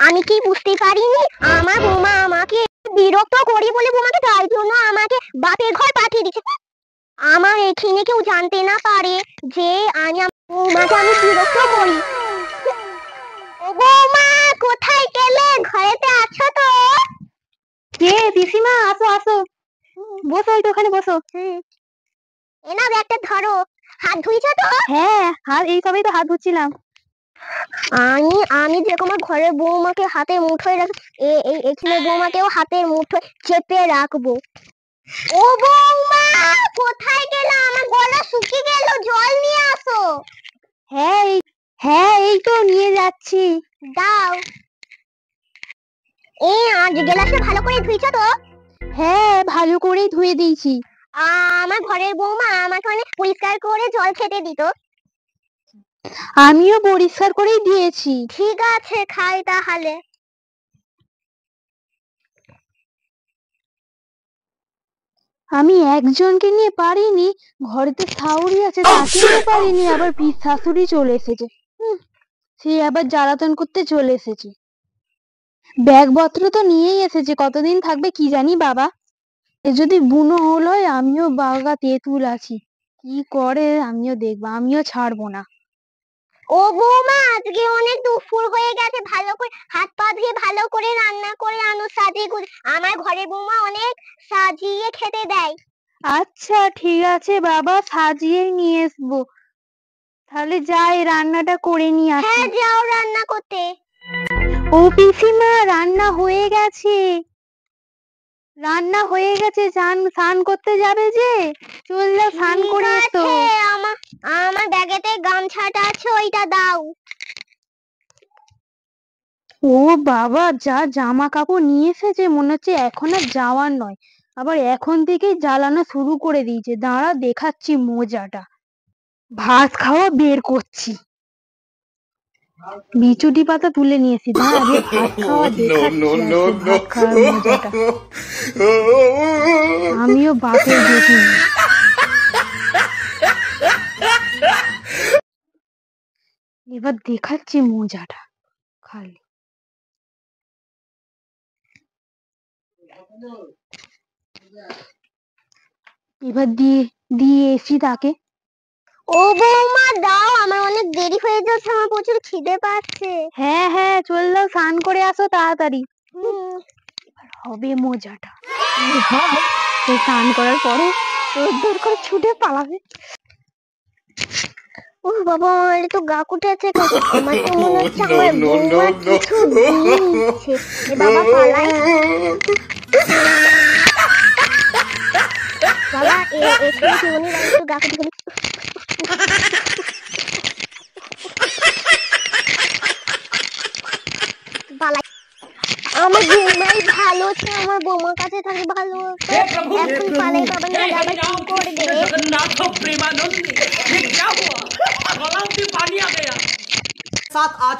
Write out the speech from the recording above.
আমি কি বুঝতে পারিনি আমার বৌমা আমাকে বিরক্ত করি বলে বৌমাকে তাই জন্য আমাকে বাপের ঘর পাঠিয়ে দিচ্ছে। আমার এখানে কেউ জানতে না পারে যে আমি আমার বৌমাকে আমি বিরক্ত করি। ও বৌমা, কোথায় গেলে? ঘরেতে আছো তো? কে? পিসিমা, আসো আসো, বসো, একটু ওখানে বসো। এনা ব্যাগটা ধরো। হাত ধুইছো তো? হ্যাঁ, হাত এই সবেই তো হাত ধুচ্ছিলাম। আমি আমি যেরকম আমার ঘরের বৌমাকে হাতের মুঠোয় রাখ, এই এখানে বৌমাকেও হাতের মুঠোয় চেপে রাখবো। ও বৌমা, কোথায় গেলে? আমার গলা শুকিয়ে গেল, জল নিয়ে আসো। হ্যাঁ, এই তো নিয়ে যাচ্ছি। দাও। আজ গ্লাসটা ভালো করে ধুইছো তো? হ্যাঁ, ভালো করেই ধুয়ে দিয়েছি। আমার ঘরের বৌমা আমাকে অনেক পরিষ্কার করে জল খেতে দিত। আমিও পরিষ্কার করেই দিয়েছি। ঠিক আছে, খাই তাহলে। আমি একজনকে নিয়ে পারিনি, ঘরে তো শাশুড়ি আছে, তাকে নিয়ে পারিনি, আবার শাশুড়ি চলে এসেছে। সে আবার জ্বালাতন করতে চলে এসেছে। ব্যাগপত্র তো নিয়েই এসেছে, কতদিন থাকবে কি জানি বাবা। এ যদি বুনো হল হয়, আমিও বাগা তেঁতুল আছি, কি করে আমিও দেখবো, আমিও ছাড়বো না। ও বৌমা, আজকে অনেক দুপুর হয়ে গেছে, ভালো করে হাত পা ধুয়ে ভালো করে রান্না করে আনো, সাজিয়ে গুছিয়ে। আমার ঘরের বৌমা অনেক সাজিয়ে খেতে দেয়। আচ্ছা ঠিক আছে বাবা, সাজিয়ে নিয়ে আসবো। তাহলে যাই, রান্নাটা করে নিয়ে আসি। হ্যাঁ, যাও রান্না করতে। ও পিসিমা, রান্না হয়ে গেছে, রান্না হয়ে গেছে। স্নান করতে যাবে যে, চল যাও, স্নান করে এসো। আমার ব্যাগেতে গামছাটা আছে, ওইটা দাও। ও বাবা, যা জামা কাপড় নিয়ে এসেছে, মনে হচ্ছে এখন আর যাওয়ার নয়, আবার এখন থেকেই জ্বালানো শুরু করে দিয়েছে। দাঁড়া, দেখাচ্ছি মজাটা। ভাত খাওয়া বের করছি, বিচুটি পাতা তুলে নিয়েছি। দাঁড়া, আগে ভাত খাওয়া দেখাচ্ছি, ভাত খাওয়ার মজাটা। আমিও বাপের বেটি, এবার দেখাচ্ছি মজাটা খালি। এবার দিয়ে এসি তাকে। ও বৌমা, দাও, আমার অনেক দেরি হয়ে যাচ্ছে, আমার প্রচুর খিদে পাচ্ছে। হ্যাঁ হ্যাঁ, চল দাও, স্নান করে আসো তাড়াতাড়ি, হবে মজাটা। সে স্নান করার পরে দৌড় করে ছুটে পালাবে। ও বাবা, আমার তো গা কুটেছে, আমার তো মনে হচ্ছে আমার বৌমা কিছু দিচ্ছে। বাবা পালাই। বাবা, এখানে কেউ নেই, একটু গা কুটে ফেলি। পালাই। আমার বৌমাই ভালো আছে, আমার বৌমার কাছে থাকি ভালো। এখন পালাই বাবা, না আবার কি করবে? जगन्नाथ प्रेमानंद, ये क्या हुआ? गला में पानी आ गया। साथ आज